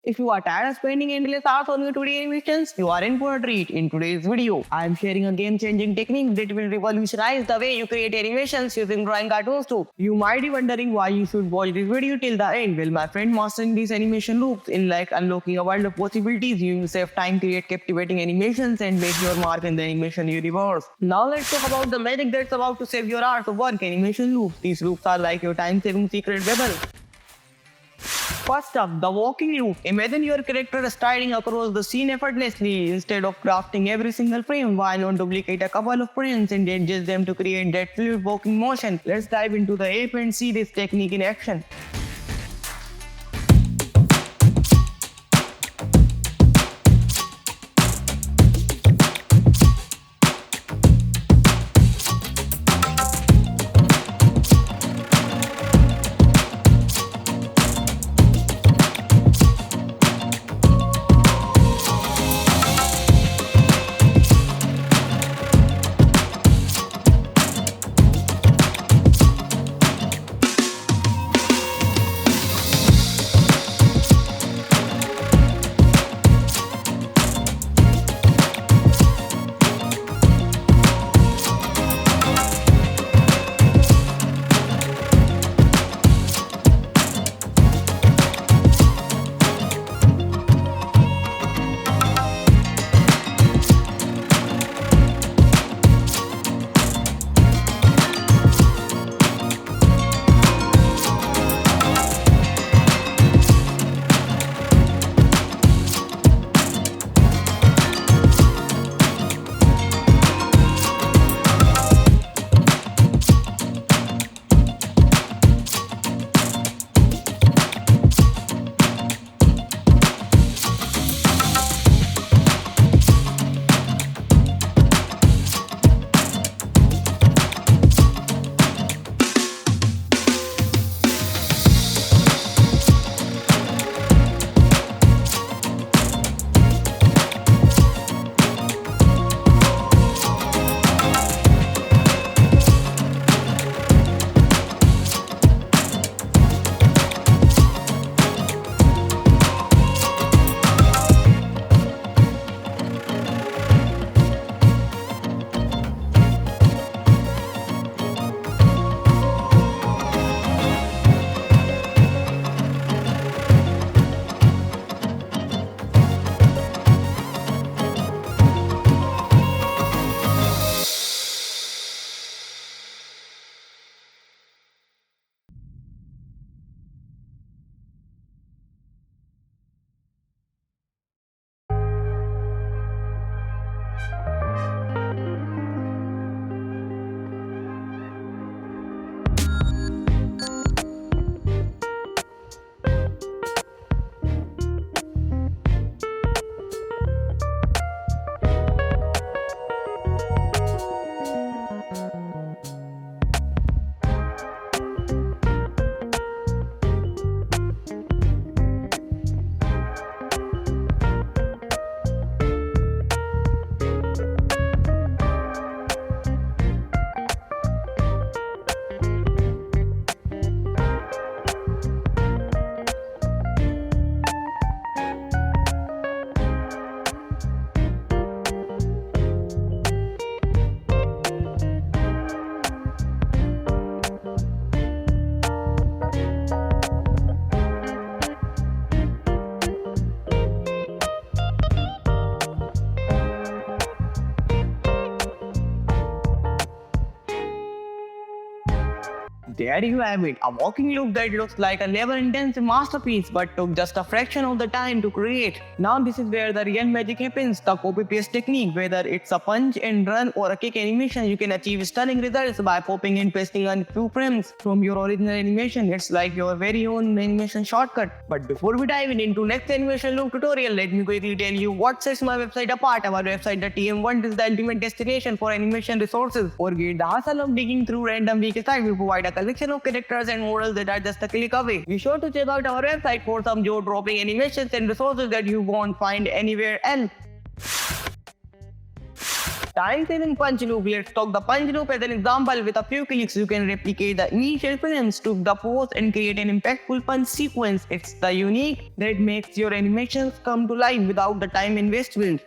If you are tired of spending endless hours on your 2D animations, you are in for a treat. In today's video, I am sharing a game-changing technique that will revolutionize the way you create animations using drawing cartoons too. You might be wondering why you should watch this video till the end. Well, my friend, mastering these animation loops in like unlocking a world of possibilities. You will save time, create captivating animations, and make your mark in the animation universe. Now let's talk about the magic that's about to save your hours of work. Animation loops. These loops are like your time-saving secret weapon. First up, the walking loop. Imagine your character striding across the scene effortlessly. Instead of crafting every single frame, why not duplicate a couple of frames and adjust them to create that fluid walking motion? Let's dive into the ape and see this technique in action. There you have it, a walking loop that looks like a labor-intensive masterpiece but took just a fraction of the time to create. Now this is where the real magic happens, the copy-paste technique. Whether it's a punch and run or a kick animation, you can achieve stunning results by copying and pasting a few frames from your original animation. It's like your very own animation shortcut. But before we dive into next animation loop tutorial, let me quickly tell you what sets my website apart. Our website, the TM1, is the ultimate destination for animation resources. Forget the hassle of digging through random wiki sites. We provide a collection of characters and models that are just a click away. Be sure to check out our website for some jaw-dropping animations and resources that you won't find anywhere else. Time-saving punch loop. Let's talk the punch loop as an example. With a few clicks, you can replicate the initial frames to the pose and create an impactful punch sequence. It's the unique that makes your animations come to life without the time investment.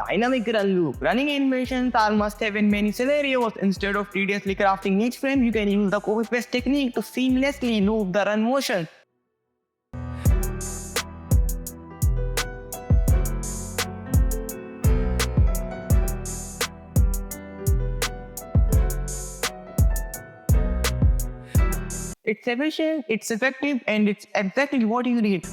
Dynamic run loop. Running animations are must have in many scenarios. Instead of tediously crafting each frame, you can use the copy-paste technique to seamlessly loop the run motion. It's efficient, it's effective, and it's exactly what you need.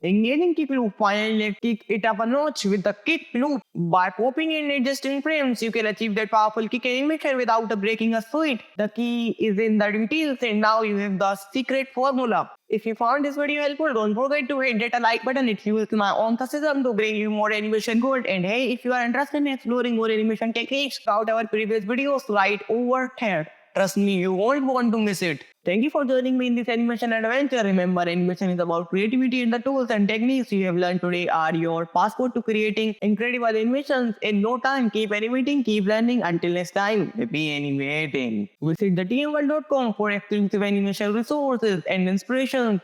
Engaging kick loop, finally kick it up a notch with the kick loop. By popping and adjusting frames, you can achieve that powerful kick animation without breaking a sweat. The key is in the details, and now you have the secret formula. If you found this video helpful, don't forget to hit that like button. It fuels my own enthusiasm to bring you more animation good. And hey, if you are interested in exploring more animation techniques, check out our previous videos right over here. Trust me, you won't want to miss it. Thank you for joining me in this animation adventure. Remember, animation is about creativity, and the tools and techniques you have learned today are your passport to creating incredible animations in no time. Keep animating, keep learning. Until next time, be animating. Visit the tmworld.com for exclusive animation resources and inspiration.